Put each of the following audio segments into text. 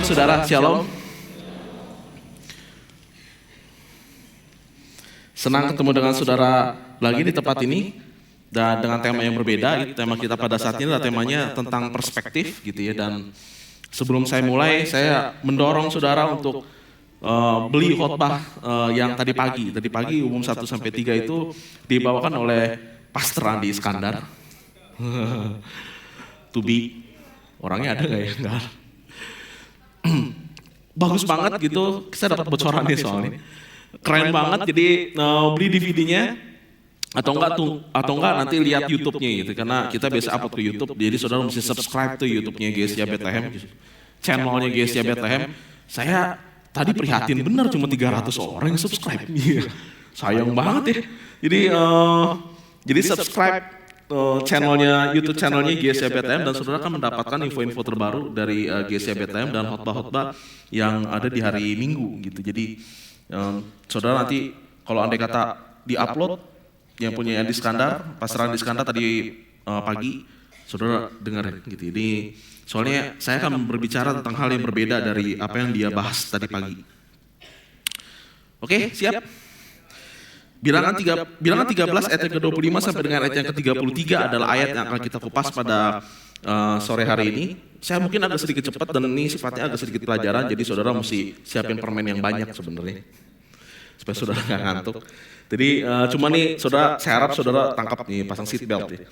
saudara, shalom. Senang ketemu dengan saudara lagi di tempat ini dan dengan tema yang berbeda. Tema kita pada saat ini adalah temanya tentang perspektif gitu ya. Dan sebelum saya mulai, saya mendorong saudara untuk beli khotbah yang tadi pagi. Tadi pagi umum 1-3 itu dibawakan oleh Pastor Andi Iskandar. Tubi, orangnya ada nggak ya? Enggak. Bagus banget gitu, saya dapat bocoran nih soalnya. Keren banget, jadi beli DVD-nya atau enggak nanti lihat YouTube-nya gitu, karena kita biasa upload ke YouTube, jadi saudara mesti subscribe tuh YouTube-nya GSJ Bethlehem, channelnya GSJ Bethlehem. Saya tadi prihatin benar cuma 300 orang yang subscribe, sayang banget ya. Jadi subscribe channelnya, YouTube channelnya GSJ Bethlehem, dan saudara akan mendapatkan info-info terbaru dari GSJ Bethlehem dan khotbah-khotbah yang ada di hari Minggu gitu. Jadi saudara nanti kalau andai kata di-upload yang punya Andi Iskandar, Pastor Andi Iskandar tadi pagi, saudara dengar gitu. Jadi soalnya saya akan berbicara tentang hal yang berbeda dari apa yang dia bahas tadi pagi. Oke, siap? Bilangan 13 ayat yang ke-25 sampai dengan ayat yang ke-33 adalah ayat yang akan kita kupas pada sore hari ini. Saya mungkin agak sedikit cepat dan ini sifatnya agak sedikit pelajaran, jadi saudara mesti siapin permen yang banyak sebenarnya supaya saudara nggak ngantuk. Jadi cuma nih saudara, saya harap saudara tangkap nih, pasang seat belt ya.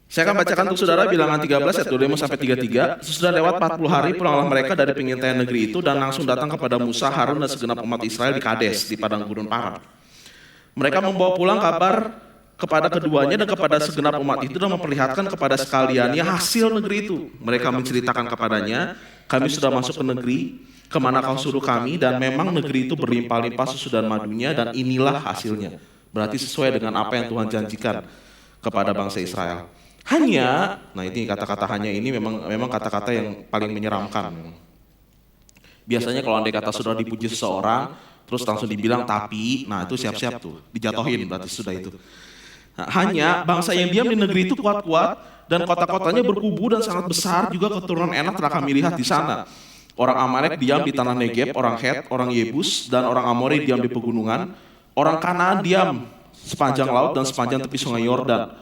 Saya akan bacakan untuk saudara Bilangan 13 ayat 25 sampai 33. Sesudah lewat 40 hari pulanglah mereka dari pengintaian negeri itu dan langsung datang kepada Musa, Harun dan segenap umat Israel di Kades di padang gurun Paran. Mereka membawa pulang kabar kepada keduanya dan kepada segenap umat itu dan memperlihatkan kepada sekaliannya hasil negeri itu. Mereka menceritakan kepadanya, kami sudah masuk ke negeri, kemana kau suruh kami, dan memang negeri itu berlimpah-limpah susu dan madunya, dan inilah hasilnya. Berarti sesuai dengan apa yang Tuhan janjikan kepada bangsa Israel. Hanya, nah ini kata-kata hanya ini memang kata-kata yang paling menyeramkan. Biasanya kalau andai kata sudah dipuji seseorang, terus langsung dibilang tapi, nah itu siap-siap tuh, dijatuhin berarti sudah itu. Nah, hanya bangsa yang diam di negeri itu kuat-kuat dan kota-kotanya berkubu dan sangat besar, juga keturunan Enak telah kami lihat di sana. Orang Amalek diam di tanah Negeb, orang Het, orang Yebus, dan orang Amori diam di pegunungan. Orang Kanaan diam sepanjang laut dan sepanjang tepi sungai Yordan.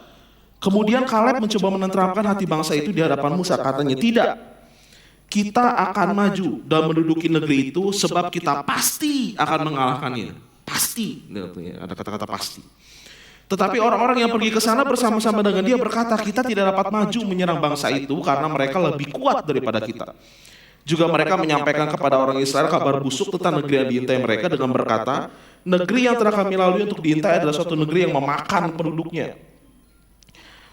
Kemudian Kaleb mencoba menenteramkan hati bangsa itu di hadapan Musa, katanya, tidak. Kita akan maju dan menduduki negeri itu sebab kita pasti akan mengalahkannya. Pasti, ada kata-kata pasti. Tetapi orang-orang yang pergi ke sana bersama-sama dengan dia berkata, kita tidak dapat maju menyerang bangsa itu karena mereka lebih kuat daripada kita. Juga mereka menyampaikan kepada orang Israel kabar busuk tentang negeri yang diintai mereka dengan berkata, negeri yang telah kami lalui untuk diintai adalah suatu negeri yang memakan penduduknya.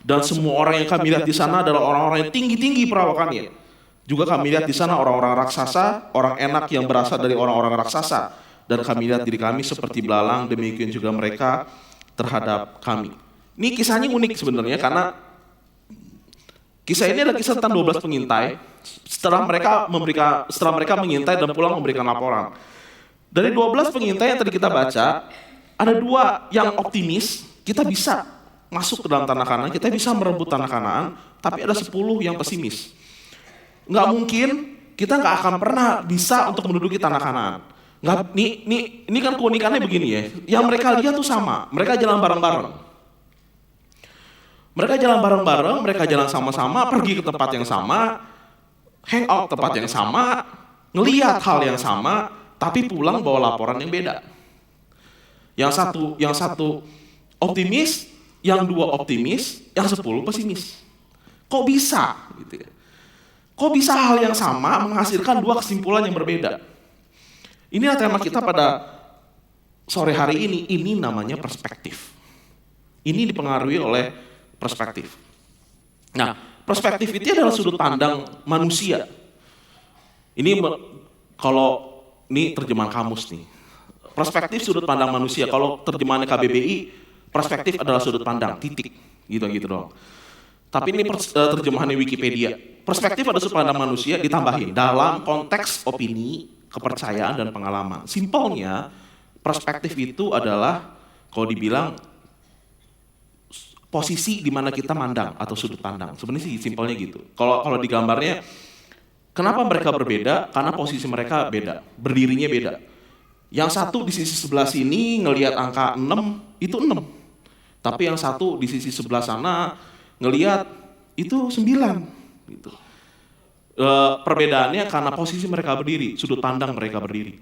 Dan semua orang yang kami lihat di sana adalah orang-orang yang tinggi-tinggi perawakannya. Juga kami lihat di sana orang-orang raksasa, orang Enak yang berasal dari orang-orang raksasa, dan kami lihat diri kami seperti belalang, demikian juga mereka terhadap kami. Ini kisahnya unik sebenarnya karena kisah ini adalah kisah tentang 12 pengintai. Setelah mereka mengintai dan pulang memberikan laporan. Dari 12 pengintai yang tadi kita baca, ada 2 yang optimis, kita bisa masuk ke dalam tanah Kanaan, kita bisa merebut tanah Kanaan, tapi ada 10 yang pesimis. Nggak mungkin, kita nggak akan pernah bisa untuk menduduki tanah Kanaan. Ini kan keunikannya begini ya, yang mereka lihat tuh sama, mereka jalan bareng-bareng. Mereka jalan sama-sama, pergi ke tempat yang sama, hangout tempat yang sama, ngelihat hal yang sama, tapi pulang bawa laporan yang beda. Yang satu optimis, yang 2 optimis, yang 10 pesimis. Kok bisa? Gitu ya. Kok bisa hal yang sama menghasilkan 2 kesimpulan yang berbeda? Inilah tema kita pada sore hari ini. Ini namanya perspektif. Ini dipengaruhi oleh perspektif. Nah, perspektif itu adalah sudut pandang manusia. Ini kalau ini terjemahan kamus nih. Perspektif sudut pandang manusia. Kalau terjemahan KBBI, perspektif adalah sudut pandang, titik. Gitu doang. Tapi ini terjemahan Wikipedia. Perspektif adalah sudut pandang manusia ditambahin dalam konteks opini, kepercayaan, dan pengalaman. Simpelnya, perspektif itu adalah kalau dibilang posisi di mana kita mandang atau sudut pandang. Sebenarnya sih simpelnya gitu. Kalau di gambarnya Kenapa mereka berbeda? Karena posisi mereka beda, berdirinya beda. Yang satu di sisi sebelah sini ngelihat angka 6, itu 6. Tapi yang satu di sisi sebelah sana ngelihat itu 9. Gitu. Perbedaannya karena posisi mereka berdiri, sudut pandang mereka berdiri.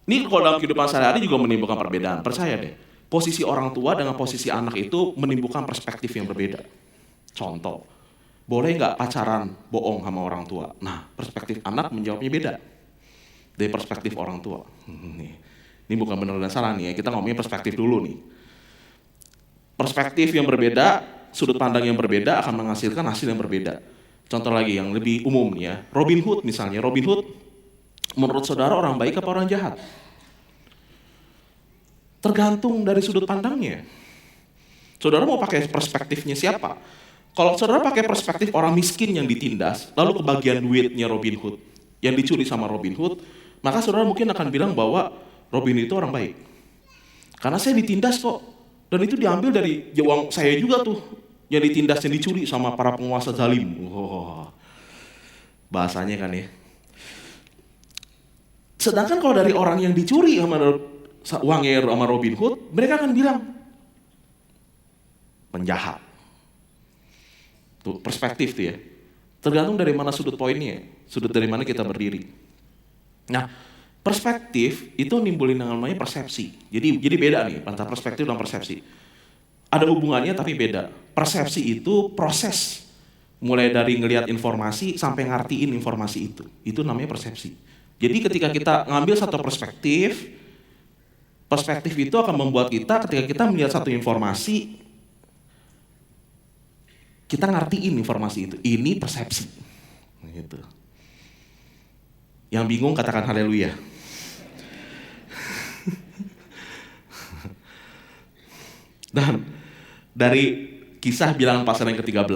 Ini kalau dalam kehidupan sehari-hari juga menimbulkan perbedaan, percaya deh. Posisi orang tua dengan posisi anak itu menimbulkan perspektif yang berbeda. Contoh, boleh nggak pacaran bohong sama orang tua? Nah, perspektif anak menjawabnya beda dari perspektif orang tua. Ini bukan benar dan salah nih ya, kita ngomongin perspektif dulu nih. Perspektif yang berbeda, sudut pandang yang berbeda akan menghasilkan hasil yang berbeda. Contoh lagi yang lebih umum nih ya, Robin Hood misalnya. Robin Hood menurut saudara orang baik apa orang jahat? Tergantung dari sudut pandangnya. Saudara mau pakai perspektifnya siapa? Kalau saudara pakai perspektif orang miskin yang ditindas, lalu kebagian duitnya Robin Hood, yang dicuri sama Robin Hood, maka saudara mungkin akan bilang bahwa Robin itu orang baik. Karena saya ditindas kok, dan itu diambil dari uang saya juga tuh, yang ditindas, yang dicuri sama para penguasa zalim. Bahasanya kan ya. Sedangkan kalau dari orang yang dicuri sama uangnya sama Robin Hood, mereka akan bilang, penjahat. Tuh, perspektif tuh ya. Tergantung dari mana sudut poinnya, sudut dari mana kita berdiri. Nah, perspektif itu nimbulin yang namanya persepsi. Jadi beda nih antara perspektif dan persepsi. Ada hubungannya tapi beda. Persepsi itu proses mulai dari ngelihat informasi sampai ngartiin informasi itu. Itu namanya persepsi. Jadi ketika kita ngambil satu perspektif, perspektif itu akan membuat kita ketika kita melihat satu informasi, kita ngertiin informasi itu. Ini persepsi. Gitu. Yang bingung katakan haleluya. Dan dari kisah bilangan pasal yang ke-13,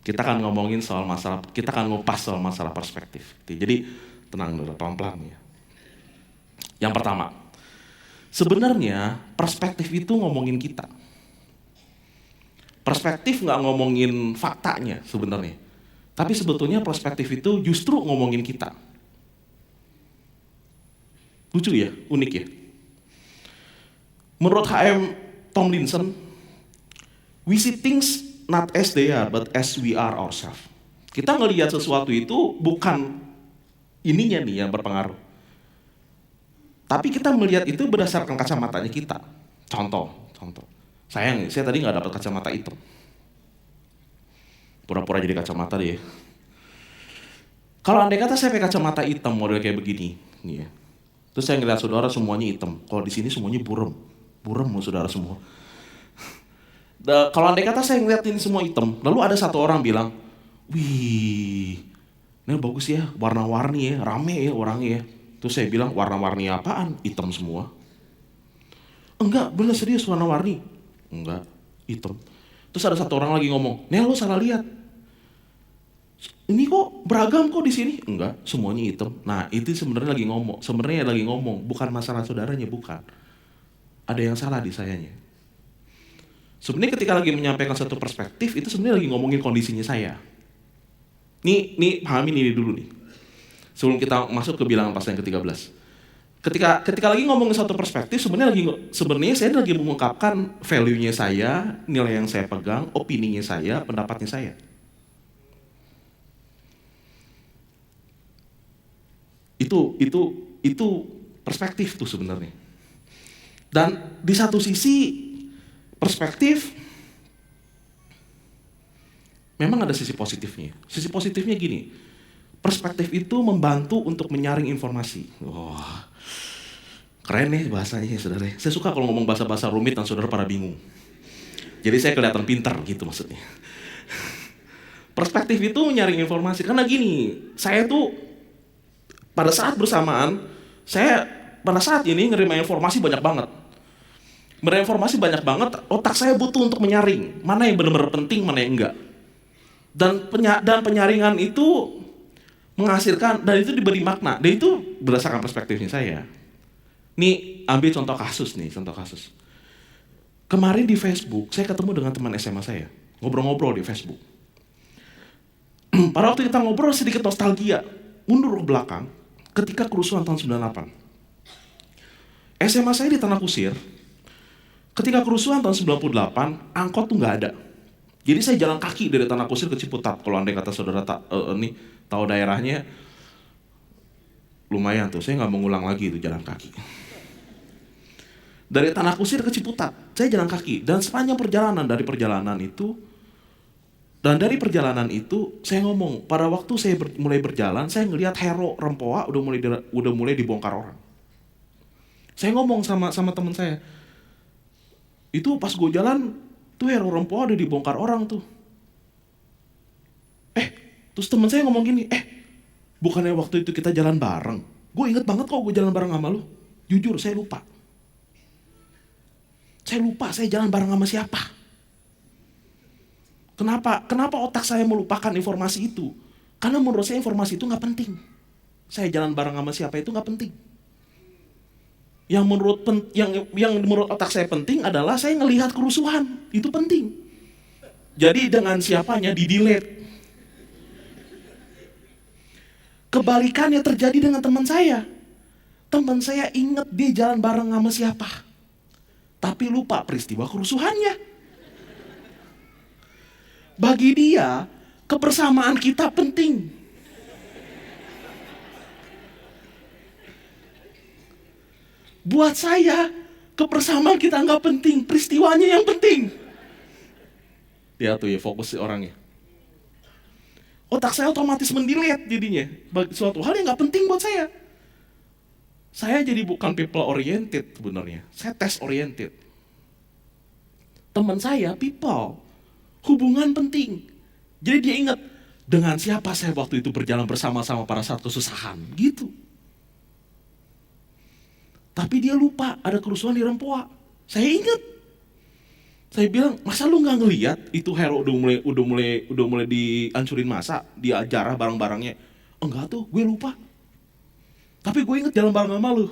kita akan ngomongin soal masalah, kita akan ngupas soal masalah perspektif. Jadi tenang dulu, pelan-pelan ya. Yang pertama, sebenarnya perspektif itu ngomongin kita. Perspektif nggak ngomongin faktanya sebenarnya. Tapi sebetulnya perspektif itu justru ngomongin kita. Lucu ya, unik ya. Menurut H.M. Tomlinson, we see things not as they are, but as we are ourselves. Kita ngelihat sesuatu itu bukan ininya nih yang berpengaruh. Tapi kita melihat itu berdasarkan kacamatanya kita. Contoh. Sayang, saya tadi nggak dapat kacamata hitam. Pura-pura jadi kacamata deh. Kalau andai kata saya pakai kacamata hitam model kayak begini, nih ya. Terus saya ngeliat saudara semuanya hitam. Kalau di sini semuanya burem saudara semua. Kalau andai kata saya ngeliatin semua hitam, lalu ada satu orang bilang, wih, ini bagus ya, warna-warni ya, rame ya orangnya ya. Terus saya bilang, warna-warni apaan? Hitam semua. Enggak, bener serius warna-warni. Enggak, hitam. Terus ada satu orang lagi ngomong, Nel lo salah lihat. Ini kok beragam kok di sini? Enggak, semuanya hitam. Nah itu sebenarnya lagi ngomong, bukan masalah saudaranya, bukan. Ada yang salah di sayanya. Sebenarnya ketika lagi menyampaikan satu perspektif, itu sebenarnya lagi ngomongin kondisinya saya. Nih pahamin ini dulu nih. Sebelum kita masuk ke bilangan pasal yang ke-13. Ketika lagi ngomongin satu perspektif, sebenarnya saya lagi mengungkapkan value-nya saya, nilai yang saya pegang, opininya saya, pendapatnya saya. Itu perspektif tuh sebenarnya. Dan di satu sisi perspektif memang ada sisi positifnya. Sisi positifnya gini, perspektif itu membantu untuk menyaring informasi. Wah, keren nih bahasanya saudara. Saya suka kalau ngomong bahasa-bahasa rumit dan saudara pada bingung. Jadi saya kelihatan pintar gitu maksudnya. Perspektif itu menyaring informasi. Karena gini, saya tuh pada saat ini nerima informasi banyak banget. Menerima informasi banyak banget, otak saya butuh untuk menyaring. Mana yang benar-benar penting, mana yang enggak. Dan penyaringan itu menghasilkan, dan itu diberi makna. Dan itu berdasarkan perspektifnya saya. Nih, ambil contoh kasus. Kemarin di Facebook, saya ketemu dengan teman SMA saya. Ngobrol-ngobrol di Facebook. pada waktu kita ngobrol sedikit nostalgia, mundur ke belakang, ketika kerusuhan tahun 98. SMA saya di Tanah Kusir, ketika kerusuhan tahun 98, angkot tuh nggak ada. Jadi saya jalan kaki dari Tanah Kusir ke Ciputat. Kalau andai kata saudara ini tahu daerahnya, lumayan tuh. Saya nggak mengulang lagi itu jalan kaki. Dari Tanah Kusir ke Ciputat, saya jalan kaki. Dan sepanjang perjalanan dari perjalanan itu, saya ngomong, pada waktu saya mulai berjalan, saya ngelihat Hero Rempoa udah mulai dibongkar orang. Saya ngomong sama teman saya, itu pas gue jalan, tuh Hero Rempoa udah dibongkar orang tuh. Terus teman saya ngomong gini, bukannya waktu itu kita jalan bareng? Gue inget banget kok gue jalan bareng sama lu. Jujur, saya lupa. Saya jalan bareng sama siapa? Kenapa otak saya melupakan informasi itu? Karena menurut saya informasi itu nggak penting. Saya jalan bareng sama siapa itu nggak penting. Yang menurut otak saya penting adalah saya ngelihat kerusuhan, itu penting. Jadi dengan siapanya di-delete. Kebalikannya terjadi dengan teman saya. Teman saya ingat dia jalan bareng sama siapa, tapi lupa peristiwa kerusuhannya. Bagi dia, kebersamaan kita penting. Buat saya, kebersamaan kita nggak penting, peristiwanya yang penting. Dia tuh ya fokus si orangnya. Otak saya otomatis mendelete jadinya. Bagi suatu hal yang nggak penting buat saya. Saya jadi bukan people oriented sebenarnya. Saya test oriented. Teman saya people. Hubungan penting. Jadi dia ingat, dengan siapa saya waktu itu berjalan bersama-sama pada saat kesusahan. Gitu. Tapi dia lupa ada kerusuhan di Rempoa. Saya ingat. Saya bilang, masa lu nggak ngelihat itu Hero udah mulai dihancurin masa, dia jarah barang-barangnya. Enggak tuh, gue lupa. Tapi gue inget jalan bareng sama lu.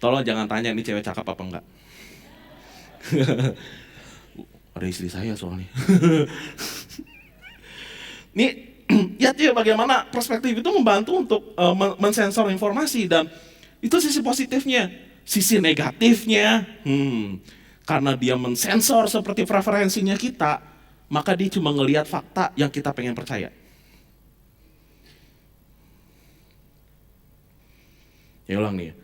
Tolong jangan tanya ini cewek cakep apa enggak. Ada istri saya soalnya. Nih, lihat ya bagaimana perspektif itu membantu untuk mensensor informasi, dan itu sisi positifnya. Sisi negatifnya, karena dia mensensor seperti preferensinya kita, maka dia cuma ngelihat fakta yang kita pengen percaya. Ya ulang nih,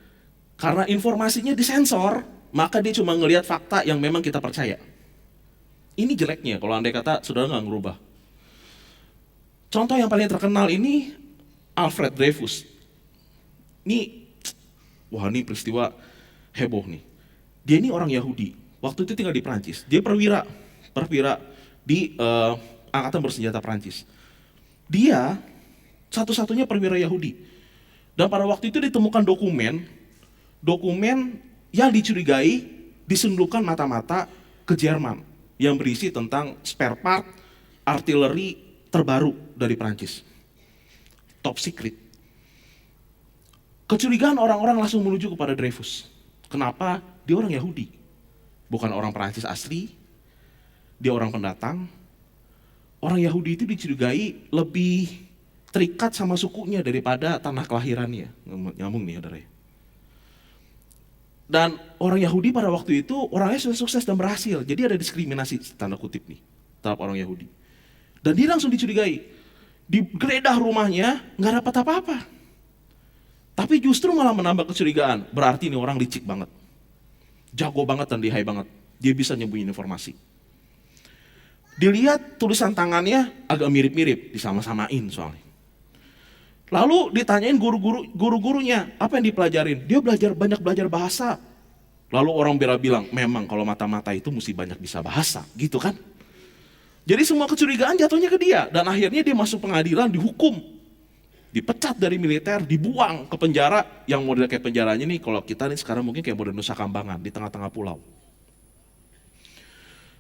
karena informasinya disensor, maka dia cuma ngelihat fakta yang memang kita percaya. Ini jeleknya kalau andai kata saudara nggak ngerubah. Contoh yang paling terkenal ini Alfred Dreyfus. Ini peristiwa heboh nih. Dia ini orang Yahudi. Waktu itu tinggal di Prancis. Dia perwira di angkatan bersenjata Prancis. Dia satu-satunya perwira Yahudi. Dan pada waktu itu ditemukan dokumen yang dicurigai diselundupkan mata-mata ke Jerman, yang berisi tentang spare part artileri terbaru dari Prancis. Top secret. Kecurigaan orang-orang langsung menuju kepada Dreyfus. Kenapa? Dia orang Yahudi. Bukan orang Prancis asli. Dia orang pendatang. Orang Yahudi itu dicurigai lebih terikat sama sukunya daripada tanah kelahirannya. Nyambung nih, saudara. Dan orang Yahudi pada waktu itu orangnya sudah sukses dan berhasil. Jadi ada diskriminasi, tanda kutip nih, terhadap orang Yahudi. Dan dia langsung dicurigai. Digeledah rumahnya, nggak dapat apa-apa. Tapi justru malah menambah kecurigaan. Berarti ini orang licik banget. Jago banget dan lihai banget. Dia bisa nyembunyiin informasi. Dilihat tulisan tangannya agak mirip-mirip, disama-samain soalnya. Lalu ditanyain guru-gurunya, apa yang dipelajarin? Dia banyak belajar bahasa. Lalu orang bilang, memang kalau mata-mata itu mesti banyak bisa bahasa, gitu kan? Jadi semua kecurigaan jatuhnya ke dia, dan akhirnya dia masuk pengadilan, dihukum, dipecat dari militer, dibuang ke penjara, yang model kayak penjaranya nih, kalau kita nih sekarang mungkin kayak model Nusa Kambangan, di tengah-tengah pulau.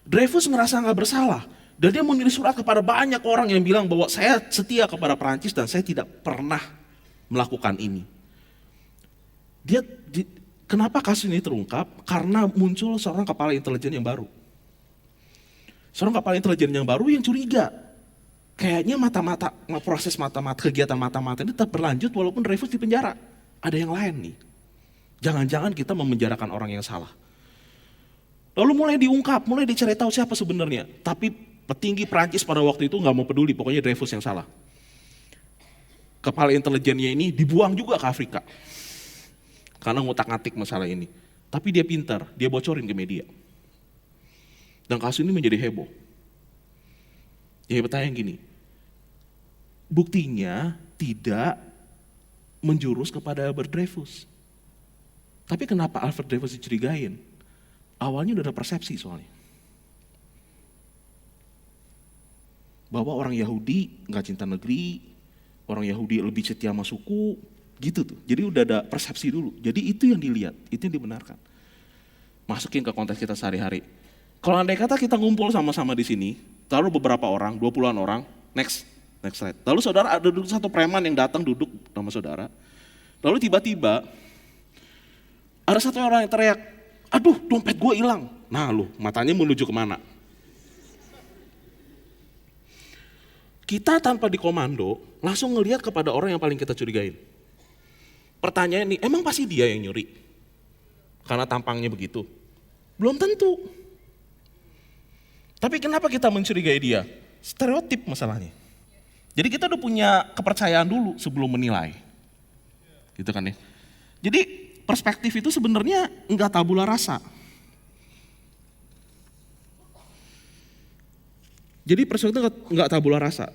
Dreyfus ngerasa nggak bersalah. Dan dia menulis surat kepada banyak orang yang bilang bahwa saya setia kepada Perancis dan saya tidak pernah melakukan ini. Kenapa kasus ini terungkap? Karena muncul seorang kepala intelijen yang baru. Seorang kepala intelijen yang baru yang curiga. kayaknya proses kegiatan mata-mata ini tetap berlanjut walaupun Dreyfus di penjara. Ada yang lain nih. Jangan-jangan kita memenjarakan orang yang salah. Lalu mulai diungkap, mulai dicari tahu siapa sebenarnya. Tapi petinggi Prancis pada waktu itu nggak mau peduli, pokoknya Dreyfus yang salah. Kepala intelijennya ini dibuang juga ke Afrika. Karena ngutak-ngatik masalah ini. Tapi dia pintar, dia bocorin ke media. Dan kasus ini menjadi heboh. Jadi pertanyaan gini, buktinya tidak menjurus kepada Albert Dreyfus. Tapi kenapa Albert Dreyfus dicurigain? Awalnya udah ada persepsi soalnya. Bahwa orang Yahudi nggak cinta negeri, orang Yahudi lebih setia sama suku, gitu tuh. Jadi udah ada persepsi dulu. Jadi itu yang dilihat, itu yang dibenarkan. Masukin ke konteks kita sehari-hari. Kalau andai kata kita ngumpul sama-sama di sini, lalu beberapa orang, 20-an orang, next slide. Lalu saudara ada satu preman yang datang duduk sama saudara. Lalu tiba-tiba ada satu orang yang teriak, aduh dompet gue hilang. Nah lu matanya menuju kemana? Kita tanpa dikomando langsung ngelihat kepada orang yang paling kita curigain. Pertanyaan nih, emang pasti dia yang nyuri? Karena tampangnya begitu? Belum tentu. Tapi kenapa kita mencurigai dia? Stereotip masalahnya. Jadi kita udah punya kepercayaan dulu sebelum menilai. Gitu kan ya. Jadi perspektif itu sebenarnya enggak tabula rasa. Jadi perspektif enggak tabula rasa.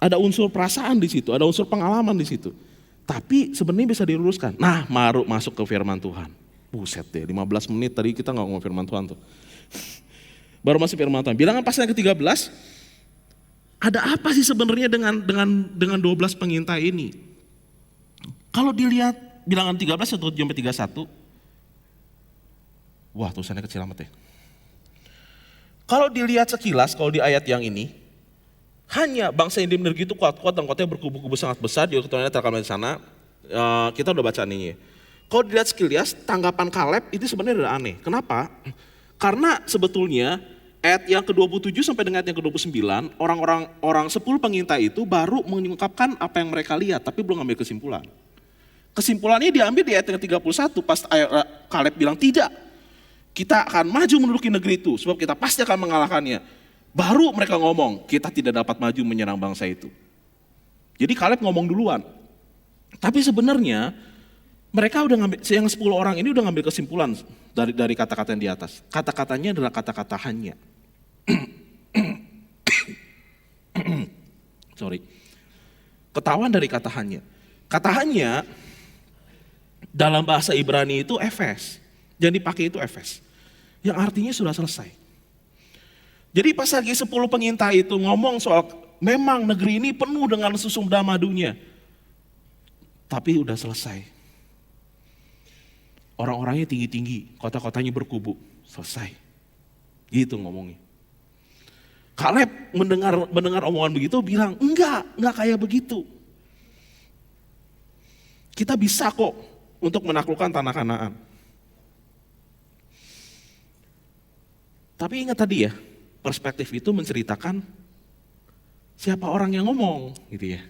Ada unsur perasaan di situ, ada unsur pengalaman di situ. Tapi sebenarnya bisa diluruskan. Nah, baru masuk ke firman Tuhan. Buset deh, 15 menit tadi kita enggak ngomong firman Tuhan tuh. Baru masuk firman Tuhan. Bilangan pasal yang ke-13, ada apa sih sebenarnya dengan 12 pengintai ini? Kalau dilihat bilangan 13 sampai 31, wah tulisannya kecil amat ya. Kalau dilihat sekilas, kalau di ayat yang ini, hanya bangsa yang di negeri itu kuat-kuat dan kotanya berkubu-kubu sangat besar, juga keturunannya terkamar di sana. Kita udah baca nih. Kalau dilihat sekilas, tanggapan Kaleb itu sebenarnya udah aneh. Kenapa? Karena sebetulnya ayat yang ke-27 sampai dengan ayat yang ke-29, orang 10 pengintai itu baru mengungkapkan apa yang mereka lihat, tapi belum ngambil kesimpulan. Kesimpulannya diambil di ayat yang ke-31, pas Kaleb bilang tidak. Kita akan maju menduduki negeri itu, sebab kita pasti akan mengalahkannya. Baru mereka ngomong, kita tidak dapat maju menyerang bangsa itu. Jadi Kaleb ngomong duluan. Tapi sebenarnya mereka udah ngambil, yang 10 orang ini udah ngambil kesimpulan dari kata-kata yang di atas. Kata-katanya adalah kata-kata hanya. Ketahuan dari kata hanya. Kata hanya dalam bahasa Ibrani itu efes. Yang dipakai itu efes. Yang artinya sudah selesai. Jadi pas lagi 10 pengintai itu ngomong soal memang negeri ini penuh dengan susu dan madunya. Tapi udah selesai. Orang-orangnya tinggi-tinggi, kota-kotanya berkubu, selesai. Gitu ngomongnya. Kaleb mendengar omongan begitu bilang, enggak kayak begitu. Kita bisa kok untuk menaklukkan tanah Kanaan. Tapi ingat tadi ya, perspektif itu menceritakan siapa orang yang ngomong gitu ya.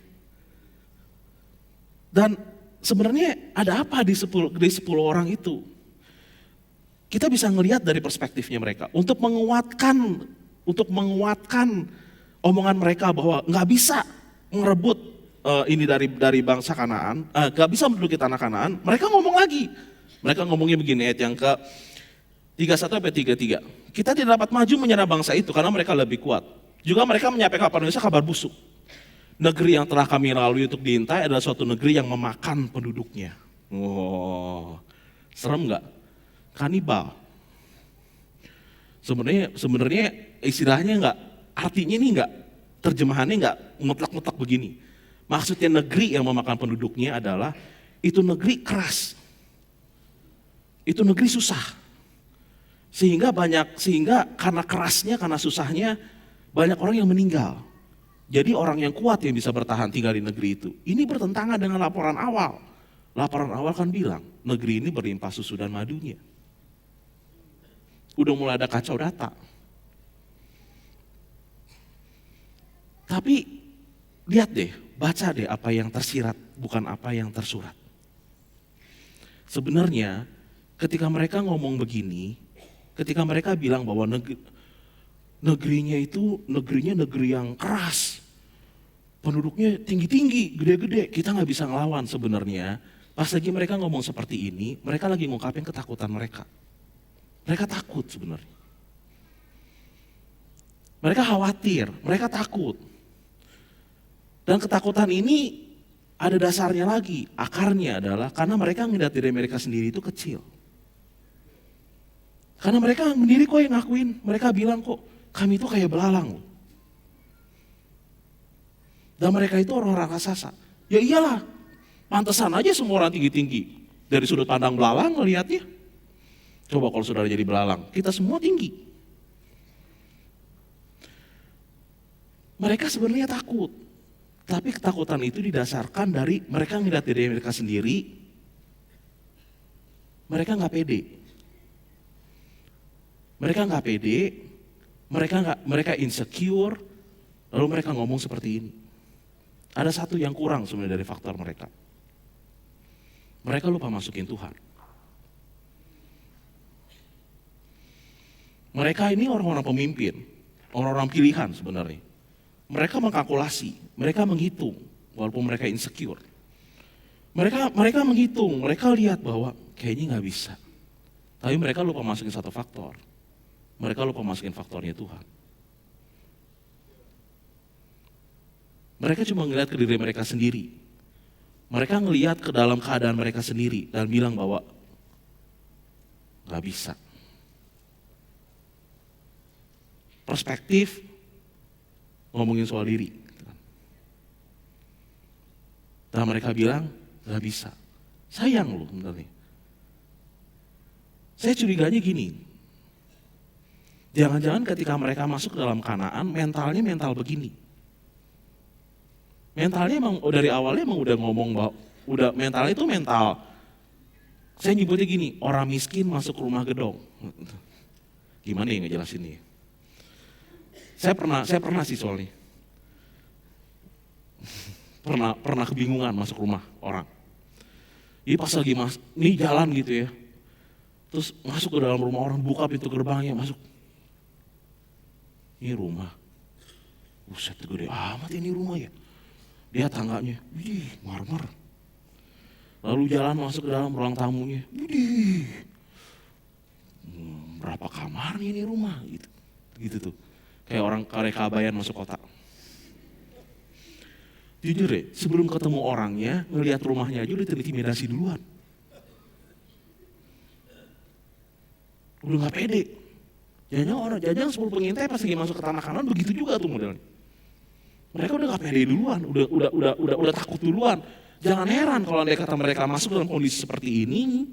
Dan sebenarnya ada apa di 10 orang itu? Kita bisa ngelihat dari perspektifnya mereka untuk menguatkan omongan mereka bahwa nggak bisa merebut ini dari bangsa Kanaan, nggak bisa menduduki tanah Kanaan. Mereka ngomong lagi, mereka ngomongnya begini ayat yang ke 31 sampai 33. Kita tidak dapat maju menyerang bangsa itu karena mereka lebih kuat. Juga mereka menyampaikan kepada Indonesia kabar busuk. Negeri yang telah kami lalui untuk diintai adalah suatu negeri yang memakan penduduknya. Wow, serem nggak? Kanibal. Sebenarnya istilahnya nggak, artinya ini nggak, terjemahannya nggak mutlak-mutlak begini. Maksudnya negeri yang memakan penduduknya adalah itu negeri keras, itu negeri susah. Sehingga karena kerasnya, karena susahnya banyak orang yang meninggal. Jadi orang yang kuat yang bisa bertahan tinggal di negeri itu. Ini bertentangan dengan laporan awal. Laporan awal kan bilang, negeri ini berlimpah susu dan madunya. Udah mulai ada kacau data. Tapi lihat deh, baca deh apa yang tersirat, bukan apa yang tersurat. Sebenarnya ketika mereka ngomong begini, ketika mereka bilang bahwa negerinya negeri yang keras, penduduknya tinggi-tinggi, gede-gede, kita nggak bisa ngelawan sebenarnya. Pas lagi mereka ngomong seperti ini, mereka lagi ngungkapin ketakutan mereka. Mereka takut sebenarnya. Mereka khawatir, mereka takut. Dan ketakutan ini ada dasarnya lagi. Akarnya adalah karena mereka ngeliat diri mereka sendiri itu kecil. Karena mereka sendiri kok yang ngakuin, mereka bilang kok kami itu kayak belalang. Dan mereka itu orang-orang raksasa. Ya iyalah, pantesan aja semua orang tinggi-tinggi. Dari sudut pandang belalang ngelihatnya. Coba kalau saudara jadi belalang, kita semua tinggi. Mereka sebenarnya takut. Tapi ketakutan itu didasarkan dari mereka ngeliat diri mereka sendiri. Mereka gak pede. Mereka insecure. Lalu mereka ngomong seperti ini. Ada satu yang kurang sebenarnya dari faktor mereka. Mereka lupa masukin Tuhan. Mereka ini orang-orang pemimpin, orang-orang pilihan sebenarnya. Mereka mengkalkulasi, mereka menghitung, walaupun mereka insecure. Mereka menghitung, mereka lihat bahwa kayaknya nggak bisa. Tapi mereka lupa masukin satu faktor. Mereka lupa masukin faktornya Tuhan. Mereka cuma ngelihat ke diri mereka sendiri. Mereka ngelihat ke dalam keadaan mereka sendiri dan bilang bahwa gak bisa. Perspektif ngomongin soal diri. Dan mereka bilang gak bisa. Sayang loh sebenarnya. Saya curiganya gini. Jangan-jangan ketika mereka masuk ke dalam Kanaan mentalnya mental begini. Mentalnya emang dari awalnya emang udah ngomong bahwa mentalnya itu mental. Saya nyebutnya gini, orang miskin masuk rumah gedong. Gimana ya ngejelasinnya? Saya pernah sih soalnya. Pernah kebingungan masuk rumah orang. Ini pas lagi nih jalan gitu ya. Terus masuk ke dalam rumah orang, buka pintu gerbangnya, masuk. Ini rumah. Buset, gede amat ini rumah ya. Dia tangganya, widih, marmer. Lalu jalan masuk ke dalam ruang tamunya, widih, berapa kamarnya ini rumah, gitu tuh. Kayak orang Kabayan masuk kota. Jujur ya, sebelum ketemu orangnya, ngelihat rumahnya aja udah terintimidasi duluan. Udah gak pede. Jangan 10 pengintai pas lagi masuk ke tanah Kanan begitu juga tuh modelnya. Mereka udah gak pede duluan, udah takut duluan. Jangan heran kalau andai kata mereka masuk dalam kondisi seperti ini,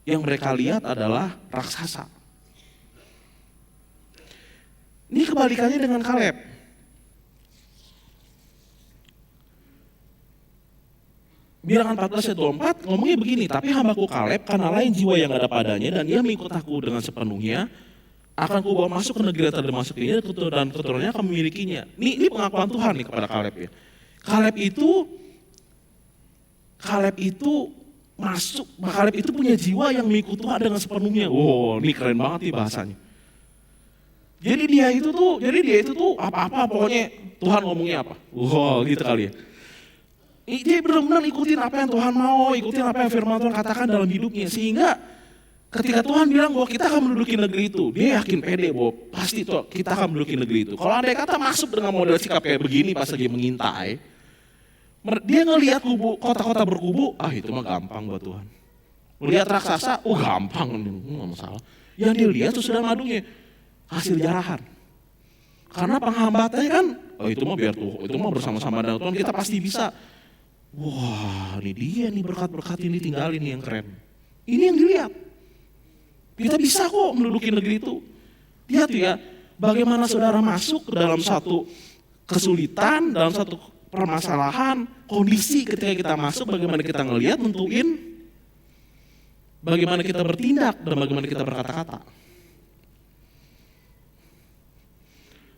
yang mereka lihat adalah raksasa. Ini kebalikannya dengan Kaleb. Bilangan 14 ayat 24 ngomongnya begini, tapi hambaku Kaleb karena lain jiwa yang ada padanya dan ia mengikut aku dengan sepenuhnya, akan ku bawa masuk ke negeri yang telah dimasukinya dan keturunannya akan memilikinya. Ini pengakuan Tuhan nih kepada Kaleb ya. Kaleb itu punya jiwa yang mengikut Tuhan dengan sepenuhnya. Wow, ini keren banget nih bahasanya. Jadi dia itu tuh apa-apa pokoknya Tuhan ngomongnya apa. Wow, gitu kali ya. Dia benar-benar ikutin apa yang Tuhan mau, ikutin apa yang firman Tuhan katakan dalam hidupnya. Sehingga ketika Tuhan bilang bahwa kita akan menduduki negeri itu, dia yakin pede bahwa pasti tuh kita akan menduduki negeri itu. Kalau andai kata masuk dengan model sikap kayak begini pas lagi mengintai, dia ngelihat kota-kota berkubu, itu mah gampang buat Tuhan. Melihat raksasa, gampang, nggak masalah. Yang dia lihat tuh sudah madunya, hasil jarahan. Karena penghambatannya kan, itu mah biar tuh, itu mah bersama-sama dengan Tuhan kita pasti bisa. Wah, ini dia nih berkat-berkat ini tinggalin nih yang keren. Ini yang dilihat. Kita bisa kok menduduki negeri itu. Lihat ya, bagaimana saudara masuk ke dalam satu kesulitan, dalam satu permasalahan, kondisi ketika kita masuk, bagaimana kita ngelihat, nentuin, bagaimana kita bertindak, dan bagaimana kita berkata-kata.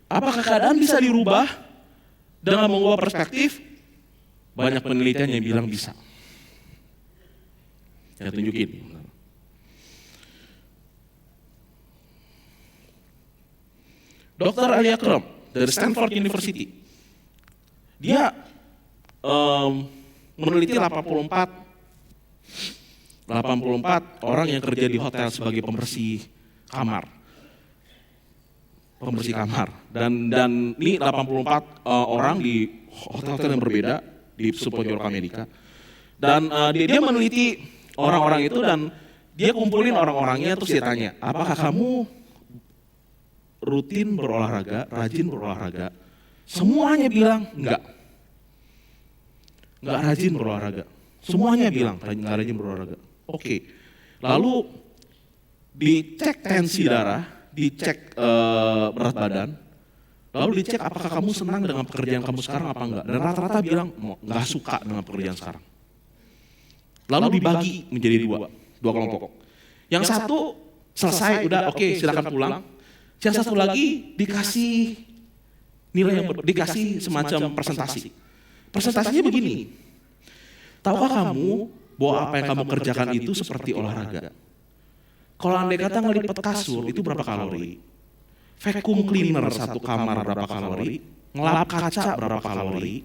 Apakah keadaan bisa dirubah? Dengan mengubah perspektif, banyak penelitian yang bilang bisa. Saya tunjukin. Dr. Ali Akram dari Stanford University, dia meneliti 84 orang yang kerja di hotel sebagai pembersih kamar. Dan ini 84 orang di hotel-hotel yang berbeda di seluruh New York Amerika. Dan dia meneliti orang-orang itu dan dia kumpulin orang-orangnya terus dia tanya, apakah kamu rutin berolahraga, rajin berolahraga? Semuanya bilang enggak rajin berolahraga. Semuanya bilang enggak rajin berolahraga. Oke. Lalu dicek tensi darah, dicek berat badan, lalu dicek apakah kamu senang dengan pekerjaan kamu sekarang apa enggak. Dan rata-rata bilang enggak suka dengan pekerjaan sekarang. Lalu dibagi menjadi dua kelompok. Yang satu selesai, udah oke, silakan pulang. Yang satu lagi dikasih nilai dikasih semacam presentasi. Presentasinya begini. Tahukah kamu bahwa apa yang kamu kerjakan itu seperti olahraga? Kalau andai kata ngelipet kasur itu berapa kalori? Vacuum cleaner satu kamar berapa kalori? Ngelap kaca berapa kalori?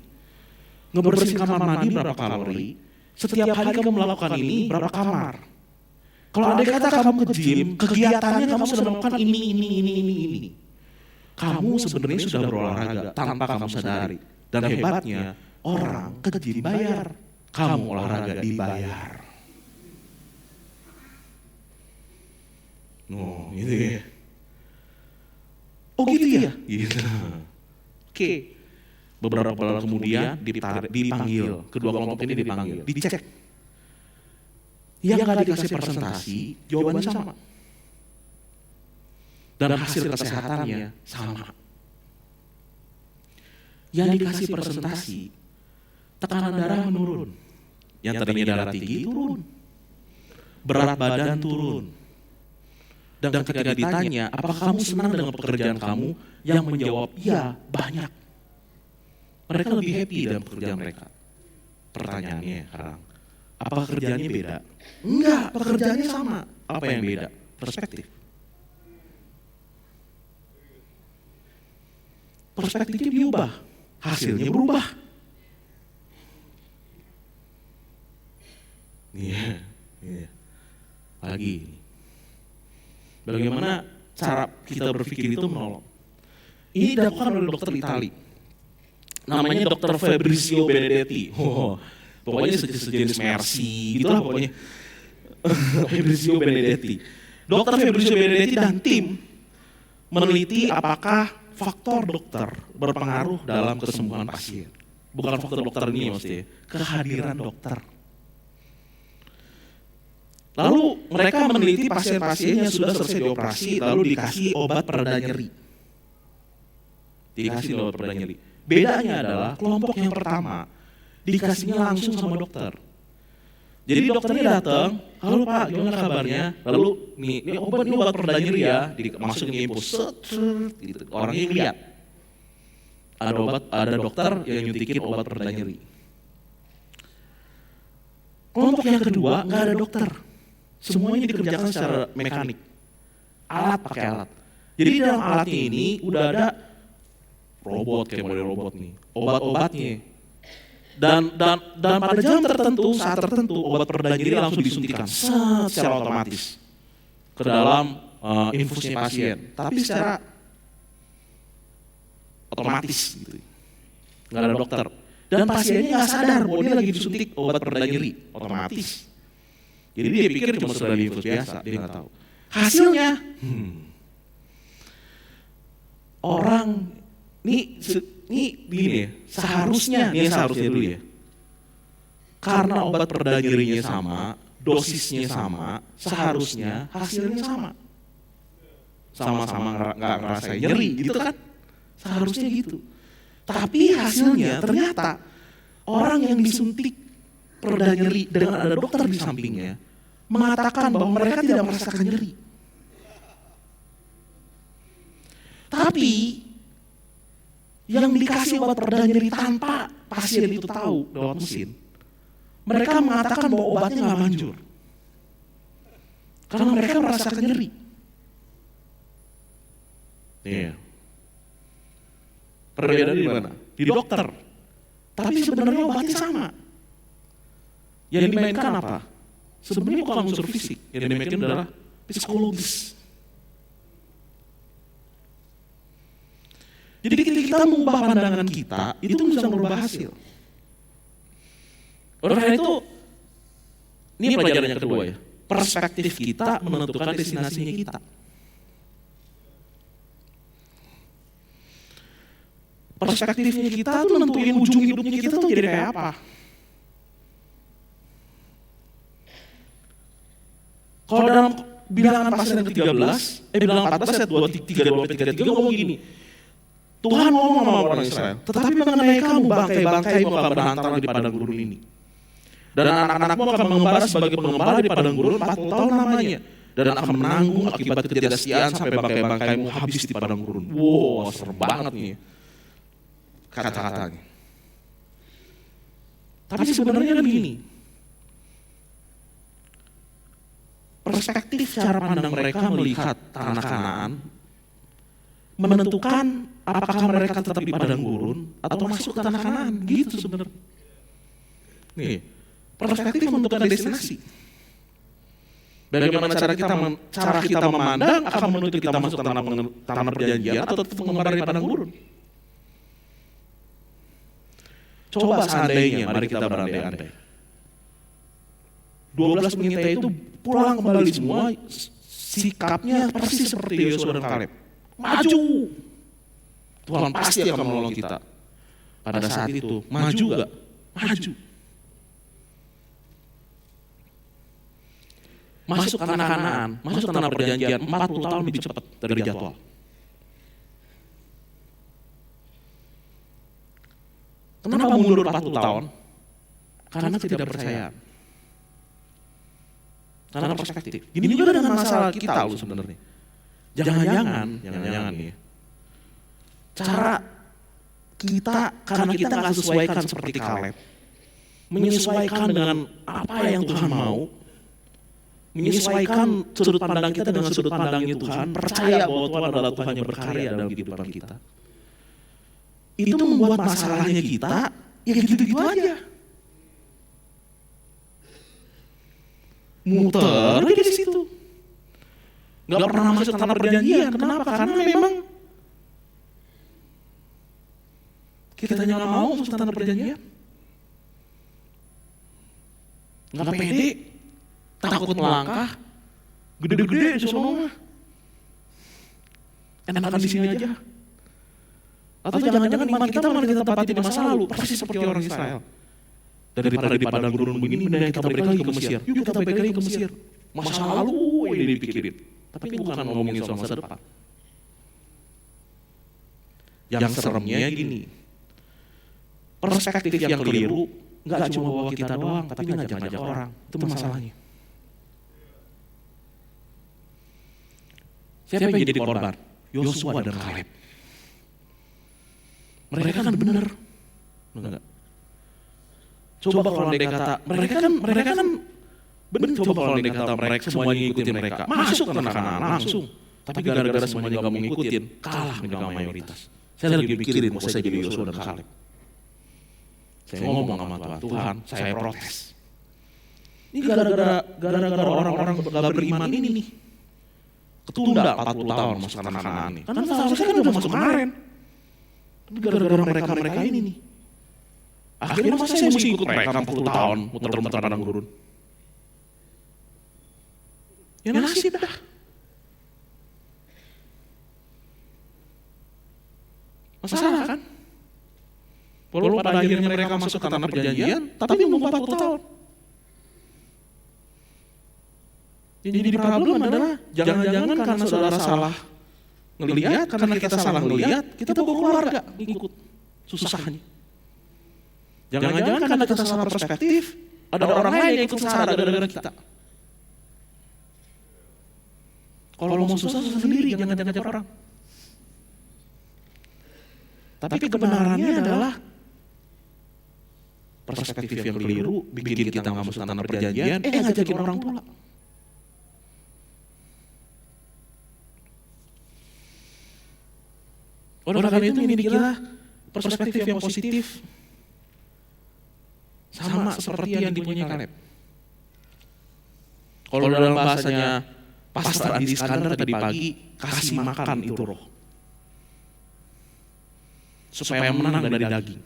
Ngebersihin kamar mandi berapa kalori? Setiap hari kamu melakukan ini berapa kamar? Kalau andai kata kamu ke gym, kegiatannya kamu sudah melakukan ini. Kamu sebenarnya sudah berolahraga tanpa kamu sadari. Dan hebatnya, orang ke gym bayar, kamu olahraga dibayar. Oh, gitu ya. Oh gitu ya? Gitu. Oke. Beberapa bulan kemudian dipanggil, kedua kelompok ini dipanggil, dicek. Yang nggak dikasih presentasi, jawabannya sama. Dan hasil kesehatannya sama. Yang dikasih presentasi, tekanan darah menurun. Yang tadinya darah tinggi turun. Berat badan turun. Dan ketika ditanya, apakah kamu senang dengan pekerjaan kamu? Yang menjawab, iya, banyak. Mereka lebih happy dalam pekerjaan mereka. Pertanyaannya sekarang, apakah kerjaannya beda? Enggak, pekerjaannya sama. Apa yang beda? Perspektif. Perspektifnya diubah, hasilnya berubah. Iya. Lagi. Bagaimana cara kita berpikir itu menolong? Ini dilakukan oleh dokter Itali. Namanya Dr. Fabrizio Benedetti. Pokoknya sejenis Mercy, gitulah pokoknya. Fabrizio Benedetti. Dr. Fabrizio Benedetti dan tim meneliti apakah faktor dokter berpengaruh dalam kesembuhan pasien. Bukan faktor dokter ini maksudnya, kehadiran dokter. Lalu mereka meneliti pasien-pasien yang sudah selesai dioperasi, lalu dikasih obat pereda nyeri. Bedanya adalah kelompok yang pertama dikasihnya langsung sama dokter. Jadi dokternya datang, halo Pak, gimana kabarnya? Lalu ini obat pereda nyeri ya, dimasukin infus, gitu. Orangnya lihat. Ada dokter yang nyuntikin obat pereda nyeri. Kelompok yang kedua nggak ada dokter. Semuanya dikerjakan secara mekanik. Alat pakai alat. Jadi dalam alatnya ini udah ada robot, kayak model robot nih, obat-obatnya. Dan pada jam tertentu, saat tertentu, obat pereda nyeri langsung disuntikan secara otomatis ke dalam infusnya pasien. Tapi secara otomatis, gitu. Nggak ada dokter. Dan pasiennya nggak sadar bahwa dia lagi disuntik obat pereda nyeri, otomatis. Jadi dia pikir cuma sekedar infus biasa, dia nggak tahu. Hasilnya, orang ini begini ya, seharusnya dulu ya. Karena obat pereda nyerinya sama, dosisnya sama, seharusnya hasilnya sama. Sama-sama nggak ngerasain nyeri, gitu kan? Seharusnya gitu. Tapi hasilnya ternyata orang yang disuntik pereda nyeri dengan ada dokter di sampingnya mengatakan bahwa mereka tidak merasakan nyeri. Tapi yang dikasih obat pereda nyeri tanpa pasien itu tahu lewat mesin, mereka mengatakan bahwa obatnya nggak manjur. Karena mereka merasakan nyeri. Iya. Perbedaan di mana? Di dokter. Tapi sebenarnya obatnya sama. Yang dimainkan apa? Sebenarnya bukan unsur fisik. Yang dimainkan adalah psikologis. Jadi ketika kita mengubah pandangan kita, itu bisa merubah hasil. Oleh karena itu, ini pelajaran yang kedua ya. Perspektif kita menentukan destinasinya kita. Perspektifnya kita tuh nentuin ujung hidupnya kita tuh jadi kayak apa. Kalau dalam bilangan pasal yang ke-13, bilangan 14 ayat 23 ngomong gini. Tuhan ngomong sama orang Israel, tetapi mengenai kamu, bangkai-bangkaimu akan berhantaran di padang gurun ini. Dan anak-anakmu akan mengembara sebagai pengembara di padang gurun 40 tahun lamanya. Dan akan menanggung akibat ketidaksetiaan sampai bangkai-bangkaimu habis di padang gurun. Wow, serem banget nih kata-katanya. Tapi sebenarnya kan begini. Perspektif cara pandang mereka melihat tanah Kanaan menentukan apakah mereka tetap di padang gurun atau masuk ke tanah Kanaan. Gitu sebenarnya. Nih, perspektif menentukan destinasi. Bagaimana cara kita memandang akan menuntut kita masuk ke tanah perjanjian atau tetap mengembara di padang gurun. Coba seandainya, mari kita berandai-andai. 12 pengintai itu pulang kembali semua, sikapnya persis seperti Yosua dan Kaleb. Maju! Tuhan pasti akan menolong kita. Pada saat itu, maju gak? Maju. Masuk ke tanah Kanaan, masuk ke tanah perjanjian 40 tahun lebih cepat dari jadwal. Kenapa mundur 40 tahun? Karena ketidakpercayaan. Karena perspektif. Gini juga dengan masalah kita loh sebenarnya. Jangan-jangan nih. Cara kita, karena kita nggak sesuaikan seperti Kaleb, menyesuaikan dengan apa yang Tuhan mau, menyesuaikan sudut pandang kita dengan sudut pandangnya Tuhan, percaya bahwa Tuhan adalah Tuhan yang berkarya dalam kehidupan kita. Itu membuat masalahnya kita ya gitu-gitu aja. Muter aja di situ. Gak pernah masuk tanah perjanjian. Kenapa? Karena memang kita nggak mau masuk tanah perjanjian. Gak pede, takut melangkah, gede-gede di sono mah. Enakan di sini aja. Atau jangan-jangan iman kita malah kita tempati di masa lalu, persis seperti orang Israel. Daripada di padang gurun begini, mending kita balik lagi ke Mesir. Yuk kita balik lagi ke Mesir. Masa lalu ini dipikirin. Tapi bukan ngomongin soal masa depan. Yang seremnya gini. Perspektif yang keliru, gak cuma bawa kita doang, tapi ngajak-ngajak orang. Itu masalahnya. Siapa yang jadi korban? Yosua dan Kaleb. Mereka kan benar. Enggak. Coba kalau andai kata mereka kan benar. Coba kalau andai kata mereka semuanya ngikutin mereka, masuk ke tanah Kanaan langsung. Tapi gara-gara semuanya nggak mau ngikutin, kalah dengan mayoritas. Saya lagi mikirin mau saya jadi Yosua dan Kaleb. Saya ngomong sama Tuhan, saya protes. Ini gara-gara orang-orang gak beriman ini nih. Ketunda 40 tahun masuk tanah Kanaan nih. Karena seharusnya kan udah masuk kemarin. Tapi gara-gara mereka ini nih. Akhirnya masa saya mesti ikut mereka 40 tahun muter-muter padang gurun. Ya nasib dah. Masalah kan? Walaupun pada akhirnya mereka masuk ke tanah perjanjian, tapi nunggu 40 tahun. Yang jadi problem adalah jangan-jangan karena saudara salah ngelihat, karena kita salah ngelihat, kita bawa keluarga ngikut susahnya. Jangan-jangan karena kita salah perspektif, ada orang lain yang ikut sengsara gara-gara kita. Kalau mau susah sendiri, jangan ngajak orang. Tapi kebenarannya adalah perspektif yang keliru, bikin kita nggak masuk tanah perjanjian, ngajakin orang pula. Oleh karena itu milikilah perspektif yang positif, sama seperti yang dipunyai Kaleb. Kalau dalam bahasanya Pastor Andi Iskandar tadi pagi, kasih makan itu roh, supaya menang dari daging.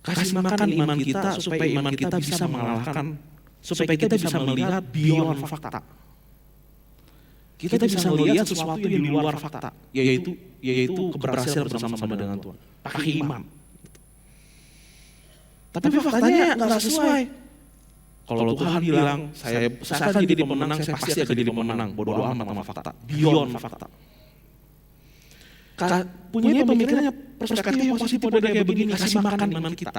Kasih makan iman kita supaya iman kita bisa mengalahkan, supaya kita bisa melihat beyond fakta. Kita bisa melihat sesuatu yang di luar fakta, yaitu keberhasilan bersama-sama dengan Tuhan, pakai iman. Tapi faktanya nggak sesuai. Kalau Tuhan bilang, saya akan jadi pemenang, saya pasti akan jadi pemenang. Bodoh amat sama fakta, beyond fakta. Punya pemikirannya perspektif yang positif udah kayak begini, kasih makan iman kita.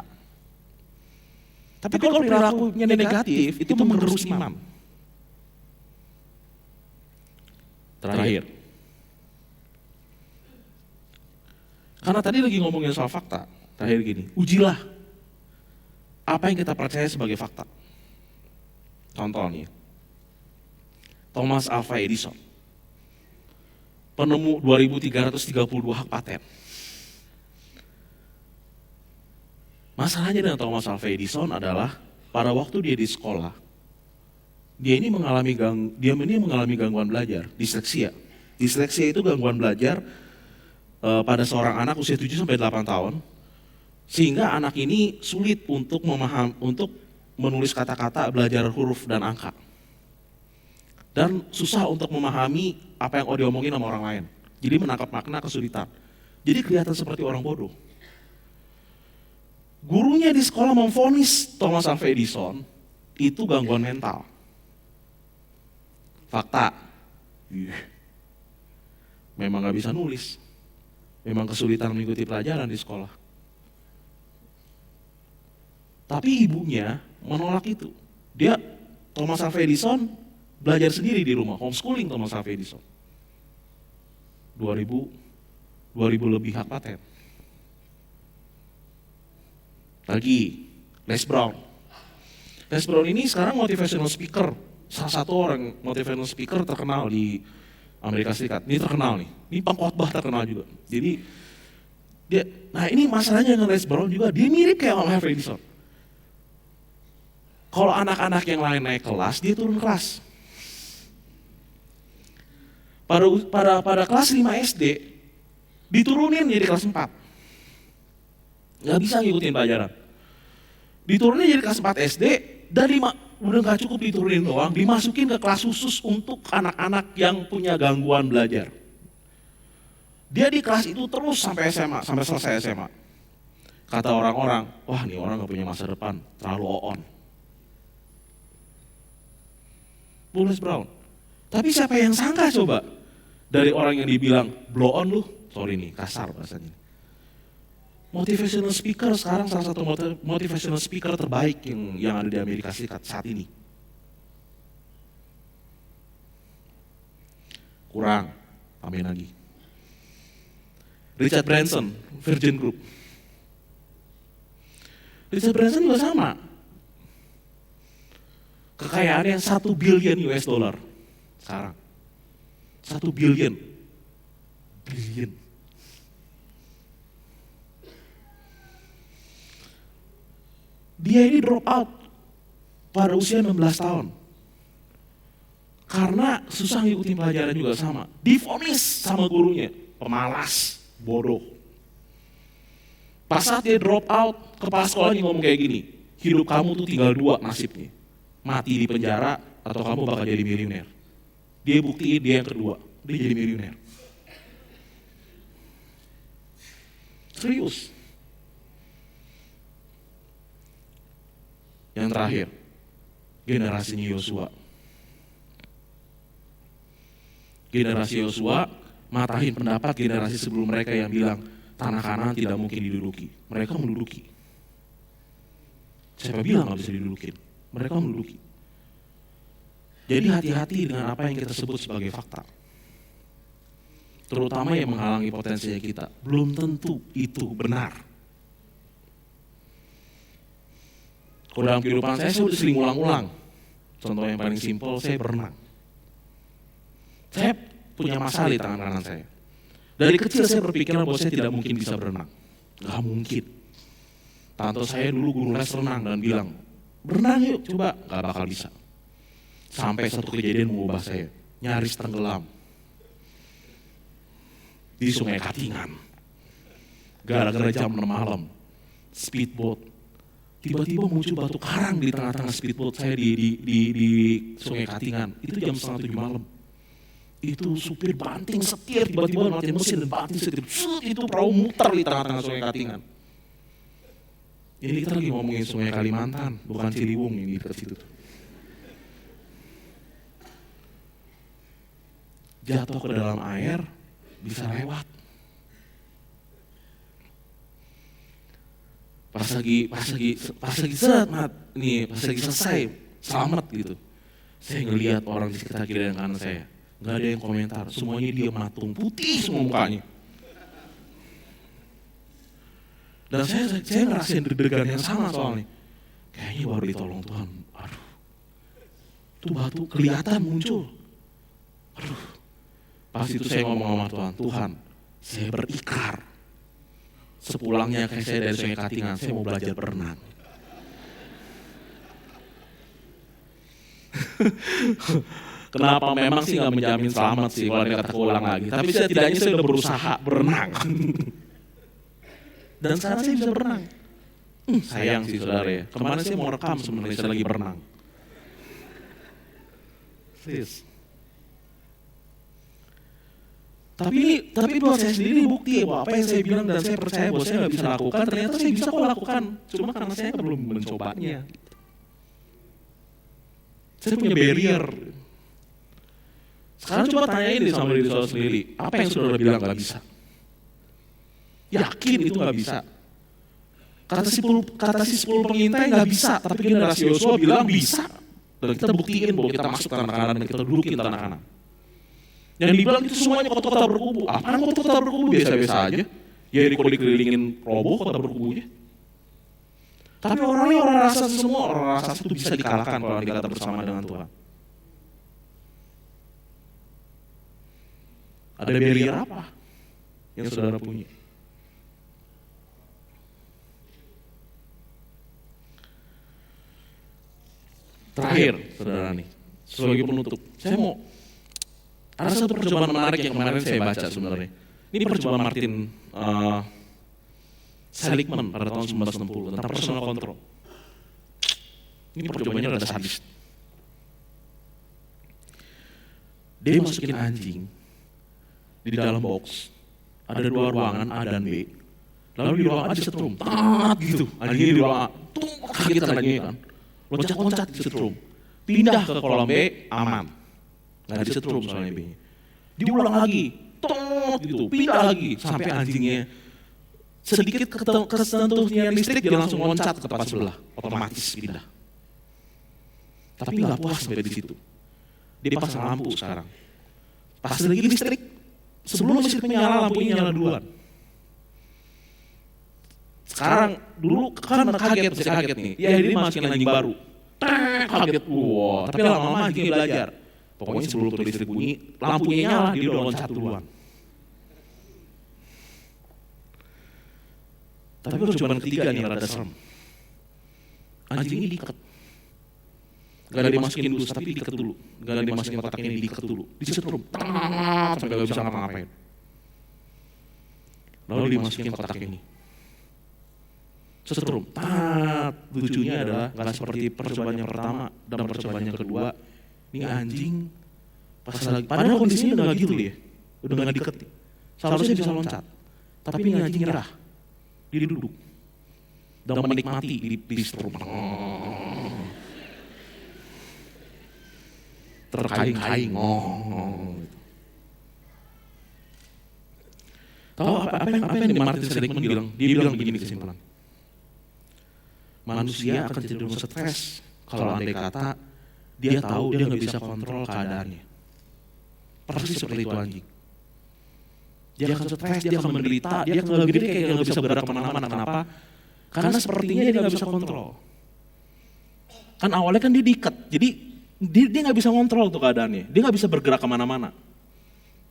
Tapi kalau perilakunya negatif, itu mengerus iman. Terakhir, karena tadi lagi ngomongin soal fakta, terakhir gini, ujilah apa yang kita percaya sebagai fakta. Contohnya, Thomas Alva Edison, penemu 2332 hak paten. Masalahnya dengan Thomas Alva Edison adalah pada waktu dia di sekolah, dia ini mengalami gangguan belajar, disleksia. Disleksia itu gangguan belajar pada seorang anak usia 7 sampai 8 tahun, sehingga anak ini sulit untuk menulis kata-kata, belajar huruf dan angka. Dan susah untuk memahami apa yang diomongin sama orang lain. Jadi menangkap makna kesulitan. Jadi kelihatan seperti orang bodoh. Gurunya di sekolah memvonis Thomas Alva Edison itu gangguan mental. Fakta, memang gak bisa nulis, memang kesulitan mengikuti pelajaran di sekolah. Tapi ibunya menolak itu. Thomas Alva Edison belajar sendiri di rumah, homeschooling Thomas Alva Edison. 2000 lebih hak paten. Lagi, Les Brown. Les Brown ini sekarang motivational speaker, salah satu orang motivational speaker terkenal di Amerika Serikat. Ini terkenal nih, ini pengkhotbah terkenal juga. Jadi nah ini masalahnya dengan Les Brown juga, dia mirip kayak Alva Edison. Kalau anak-anak yang lain naik kelas, dia turun kelas. Pada kelas 5 SD, diturunin jadi kelas 4. Gak bisa ngikutin pelajaran. Diturunin jadi kelas 4 SD, dan udah gak cukup diturunin doang, dimasukin ke kelas khusus untuk anak-anak yang punya gangguan belajar. Dia di kelas itu terus sampai SMA, sampai selesai SMA. Kata orang-orang, wah nih orang gak punya masa depan, terlalu on. Les Brown. Tapi siapa yang sangka coba? Dari orang yang dibilang blow on lu, sorry nih kasar bahasanya. Motivational speaker sekarang salah satu motivational speaker terbaik yang ada di Amerika Serikat saat ini. Kurang, tambahin lagi. Richard Branson, Virgin Group. Richard Branson juga sama. Kekayaannya 1 billion US dollar sekarang. 1 billion. Dia ini drop out pada usia 16 tahun. Karena susah ngikutin pelajaran juga sama. Divonis sama gurunya, pemalas, bodoh. Pas saat dia drop out, kepala sekolahnya ngomong kayak gini, hidup kamu tuh tinggal 2 nasibnya. Mati di penjara atau kamu bakal jadi miliuner. Dia buktiin dia yang kedua, dia jadi miliuner. Serius. Yang terakhir, generasinya Yosua. Generasi Yosua matahin pendapat generasi sebelum mereka yang bilang tanah Kanaan tidak mungkin diduduki. Mereka menduduki. Siapa bilang nggak bisa didudukin? Mereka menduduki. Jadi hati-hati dengan apa yang kita sebut sebagai fakta. terutama yang menghalangi potensi kita, belum tentu itu benar. Kalau dalam kehidupan saya udah sering ulang-ulang. Contoh yang paling simpel, saya berenang. Saya punya masalah di tangan kanan saya. Dari kecil saya berpikiran bahwa saya tidak mungkin bisa berenang. Gak mungkin. Tante saya dulu guru les renang dan bilang, berenang yuk coba. Gak bakal bisa. Sampai satu kejadian mengubah saya. Nyaris tenggelam di Sungai Katingan. Gara-gara jam 6 malam. Speedboat. Tiba-tiba muncul batu karang di tengah-tengah speedboat saya di Sungai Katingan. Itu jam 6:30 malam. Itu supir banting setir, tiba-tiba matiin mesin dan banting setir. Itu perahu muter di tengah-tengah Sungai Katingan. Ini kita lagi ngomongin Sungai Kalimantan, bukan Ciliwung ini dekat situ. Jatuh ke dalam air, bisa lewat. Pas lagi selesai, selamat gitu. Saya ngelihat orang di sekitar kiri dan kanan saya. Gak ada yang komentar, semuanya dia matung, putih semua mukanya. Dan saya ngerasain deg-degan yang sama soalnya. Kayaknya baru ditolong Tuhan, aduh. Itu batu kelihatan muncul. Aduh. Pas itu saya ngomong sama Tuhan, Tuhan, saya berikrar. Sepulangnya saya dari Sungai Katingan, saya mau belajar berenang. Kenapa memang sih gak menjamin selamat sih kalau dia kata keulang lagi. Tapi setidaknya saya udah berusaha berenang. Dan sekarang saya bisa berenang. Sayang sih saudara ya. Kemarin saya mau rekam sebenarnya saya lagi berenang. Serius. Tapi buat saya sendiri bukti bahwa apa yang saya bilang dan saya percaya bahwa saya gak bisa lakukan, ternyata saya bisa kok lakukan. Cuma karena saya belum mencobanya. Saya punya barrier. Sekarang coba tanyain deh sama diri saudara sendiri, apa yang saudara bilang gak bisa? Yakin itu gak bisa? Kata si 10 pengintai gak bisa, tapi generasi Yosua bilang bisa. Dan kita buktiin bahwa kita masuk tanah kanan dan kita dudukin tanah kanan. Yang dibilang itu semuanya kota-kota berkubu. Apaan kota-kota berkubu? Biasa-biasa aja. Yeriko dikelilingin roboh kota berkubunya. Tapi orang rasa semua, orang rasa itu bisa dikalahkan kalau kita bersama dengan Tuhan. Ada barrier apa yang saudara punya? Terakhir, saudara nih, sebagai penutup, saya mau ada satu percobaan menarik yang kemarin saya baca sebenarnya. Ini percobaan Martin Seligman pada tahun 1960 tentang personal control. Ini percobaannya rada sadis. Dia masukin anjing di dalam box, ada 2 ruangan A dan B. Lalu di ruangan A disetrum, gitu. Anjingnya di ruangan A, kaget anjingnya kan. Loncat-loncat disetrum. Pindah ke kolam B, aman. Nggak disetrum soalnya B-nya. Diulang lagi, gitu. Pindah lagi, sampai anjingnya sedikit kesentuhnya listrik, dia langsung loncat ke tempat sebelah. Otomatis pindah. Tapi nggak puas sampai di situ. Dia pasang lampu sekarang. Pas lagi listrik, sebelum listriknya nyala, lampunya nyala duluan. Sekarang, dulu kan kaget nih. Ya ini masukin anjing baru. Kaget, wah. Tapi lama-lama anjingnya belajar. Pokoknya sebelum listrik bunyi, lampunya nyala, dia udah loncat duluan. Tapi percobaan ketiga nih rada serem. Anjing ini diikat. Gak ada dimasukin dus, tapi diikat dulu. Gak ada dimasukin kotak ini, diikat dulu. Disetrum, sampai gak bisa ngapa-ngapain. Lalu dimasukin kotak ini. Setrum. Lucunya adalah gak seperti percobaan yang pertama dan percobaan yang kedua. Ini anjing pas lagi, padahal kondisinya udah gak gitu dia. Udah gak diikat. Seharusnya bisa loncat. Tapi ini anjing nyerah. Dia duduk dan menikmati di strum. Terkaing-kaing. Tahu apa yang Martin Seligman bilang? Dia bilang begini kesimpulan. Manusia akan cenderung stres kalau andai kata dia tahu dia nggak bisa kontrol keadaannya. Persis seperti itu anjing. Dia akan stres, dia akan menderita, dia kayak nggak bisa bergerak kemana-mana. Kenapa? Karena sepertinya dia nggak bisa kontrol. Kan awalnya kan dia diikat, jadi dia nggak bisa kontrol tuh keadaannya. Dia nggak bisa bergerak kemana-mana.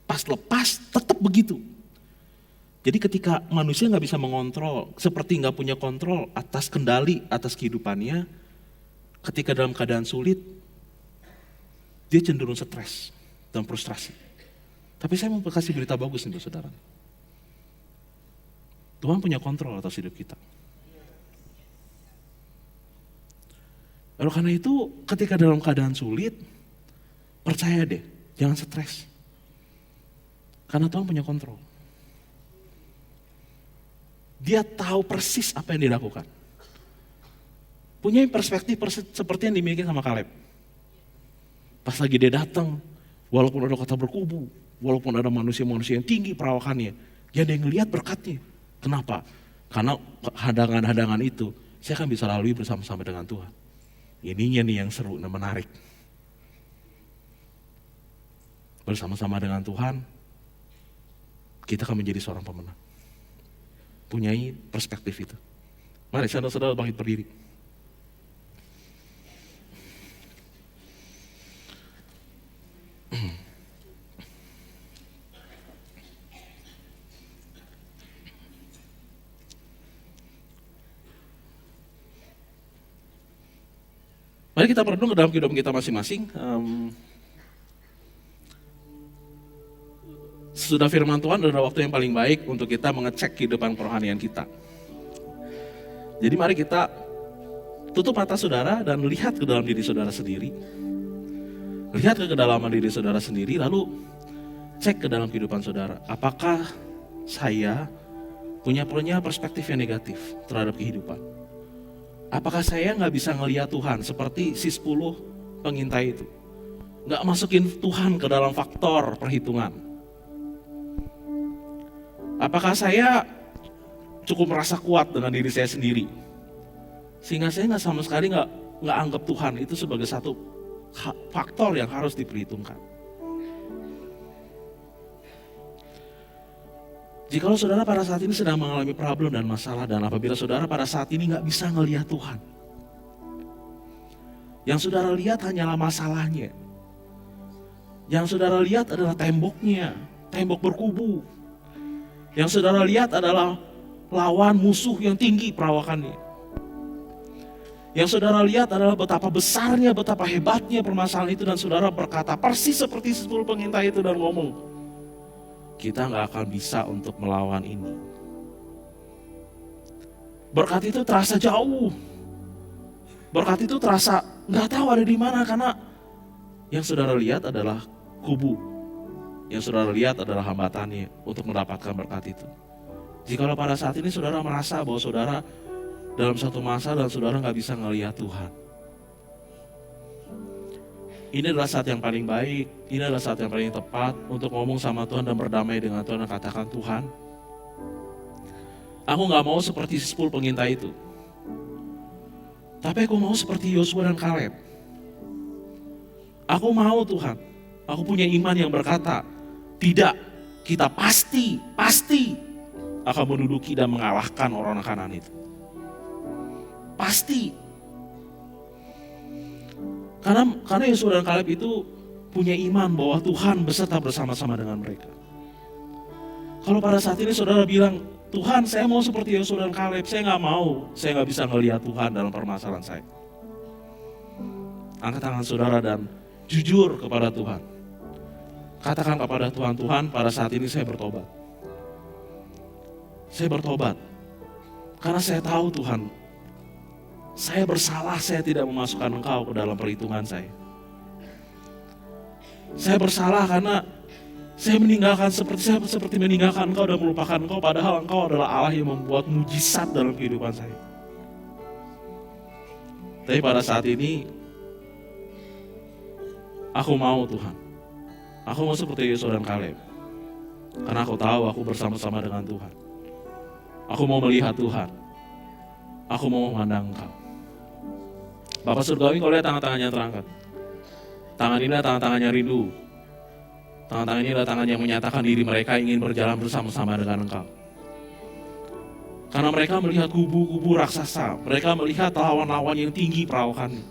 Pas lepas, tetap begitu. Jadi ketika manusia nggak bisa mengontrol, seperti nggak punya kontrol atas kendali, atas kehidupannya, ketika dalam keadaan sulit, dia cenderung stres dan frustrasi. Tapi saya mau kasih berita bagus nih saudara. Tuhan punya kontrol atas hidup kita. Lalu karena itu ketika dalam keadaan sulit, percaya deh, jangan stres. Karena Tuhan punya kontrol. Dia tahu persis apa yang dilakukan. Punya perspektif seperti yang dimiliki sama Kaleb. Pas lagi dia datang, walaupun ada kota berkubu, walaupun ada manusia-manusia yang tinggi perawakannya, dia ada yang ngelihat berkatnya. Kenapa? Karena hadangan-hadangan itu, saya akan bisa lalui bersama-sama dengan Tuhan. Ininya nih yang seru dan menarik. Bersama-sama dengan Tuhan, kita akan menjadi seorang pemenang. Punyai perspektif itu. Mari saudara-saudara bangkit berdiri. Mari kita merenung ke dalam kehidupan kita masing-masing. Sesudah firman Tuhan adalah waktu yang paling baik untuk kita mengecek kehidupan kerohanian kita. Jadi mari kita tutup mata saudara dan lihat ke dalam diri saudara sendiri. Lihat ke kedalaman diri saudara sendiri, lalu cek ke dalam kehidupan saudara. Apakah saya punya perspektif yang negatif terhadap kehidupan? Apakah saya nggak bisa ngelihat Tuhan seperti si 10 pengintai itu? Nggak masukin Tuhan ke dalam faktor perhitungan. Apakah saya cukup merasa kuat dengan diri saya sendiri? Sehingga saya nggak sama sekali nggak anggap Tuhan itu sebagai satu faktor yang harus diperhitungkan. Jikalau saudara pada saat ini sedang mengalami problem dan masalah, dan apabila saudara pada saat ini nggak bisa ngelihat Tuhan, yang saudara lihat hanyalah masalahnya, yang saudara lihat adalah temboknya, tembok berkubu, yang saudara lihat adalah lawan musuh yang tinggi perawakannya, yang saudara lihat adalah betapa besarnya, betapa hebatnya permasalahan itu, dan saudara berkata persis seperti 10 pengintai itu dan ngomong, kita nggak akan bisa untuk melawan ini. Berkat itu terasa jauh. Berkat itu terasa nggak tahu ada di mana, karena yang saudara lihat adalah kubu. Yang saudara lihat adalah hambatannya untuk mendapatkan berkat itu. Jikalau pada saat ini saudara merasa bahwa saudara dalam satu masa dan saudara nggak bisa ngelihat Tuhan, ini adalah saat yang paling baik, ini adalah saat yang paling tepat untuk ngomong sama Tuhan dan berdamai dengan Tuhan dan katakan, Tuhan, aku gak mau seperti 10 pengintai itu. Tapi aku mau seperti Yosua dan Kaleb. Aku mau Tuhan, aku punya iman yang berkata, tidak, kita pasti akan menduduki dan mengalahkan orang Kanaan itu. Pasti. Karena Yosua dan Kaleb itu punya iman bahwa Tuhan beserta bersama-sama dengan mereka. Kalau pada saat ini saudara bilang, Tuhan saya mau seperti Yosua dan Kaleb, saya nggak mau, saya nggak bisa ngelihat Tuhan dalam permasalahan saya. Angkat tangan saudara dan jujur kepada Tuhan. Katakan kepada Tuhan, Tuhan pada saat ini saya bertobat. Saya bertobat karena saya tahu Tuhan, saya bersalah, saya tidak memasukkan Engkau ke dalam perhitungan saya. Saya bersalah karena saya meninggalkan seperti meninggalkan Engkau dan melupakan Engkau, padahal Engkau adalah Allah yang membuat mujizat dalam kehidupan saya. Tapi pada saat ini, aku mau Tuhan. Aku mau seperti Yosua dan Kaleb. Karena aku tahu aku bersama-sama dengan Tuhan. Aku mau melihat Tuhan. Aku mau memandang Engkau. Bapak Surgawi, kalau lihat tangan-tangannya terangkat. Tangan ini tangan-tangannya rindu. Tangan-tangan ini adalah tangan yang menyatakan diri mereka ingin berjalan bersama-sama dengan Engkau. Karena mereka melihat kubu-kubu raksasa, mereka melihat lawan-lawan yang tinggi perawakannya.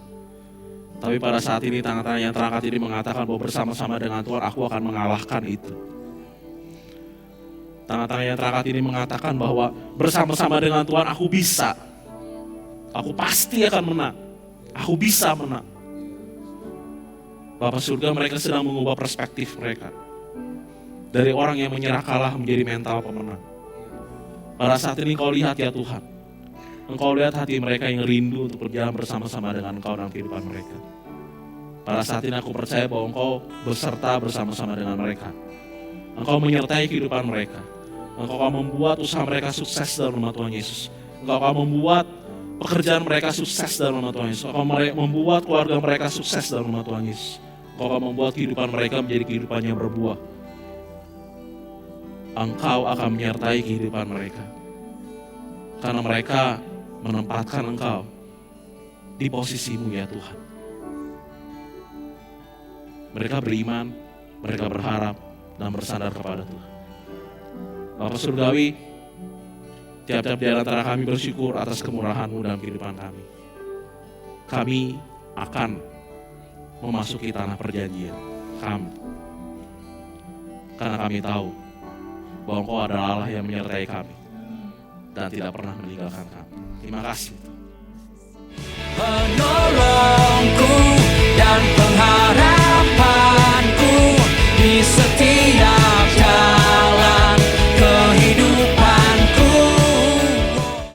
Tapi pada saat ini tangan-tangan yang terangkat ini mengatakan bahwa bersama-sama dengan Tuhan aku akan mengalahkan itu. Tangan-tangan yang terangkat ini mengatakan bahwa bersama-sama dengan Tuhan aku bisa. Aku pasti akan menang. Aku bisa menang. Bapa surga, mereka sedang mengubah perspektif mereka. Dari orang yang menyerah kalah menjadi mental pemenang. Pada saat ini Engkau lihat ya Tuhan. Engkau lihat hati mereka yang rindu untuk berjalan bersama-sama dengan Engkau dalam kehidupan mereka. Pada saat ini aku percaya bahwa Engkau beserta bersama-sama dengan mereka. Engkau menyertai kehidupan mereka. Engkau akan membuat usaha mereka sukses dalam nama Tuhan Yesus. Engkau akan membuat pekerjaan mereka sukses dalam nama Tuhan Yesus. Engkau akan membuat keluarga mereka sukses dalam nama Tuhan Yesus. Engkau akan membuat kehidupan mereka menjadi kehidupan yang berbuah. Engkau akan menyertai kehidupan mereka. Karena mereka menempatkan Engkau di posisimu ya Tuhan. Mereka beriman, mereka berharap, dan bersandar kepada Tuhan. Bapa Surgawi, tiap-tiap di antara kami bersyukur atas kemurahan-Mu dalam kehidupan kami. Kami akan memasuki tanah perjanjian kami. Karena kami tahu bahwa Engkau adalah Allah yang menyertai kami dan tidak pernah meninggalkan kami. Terima kasih.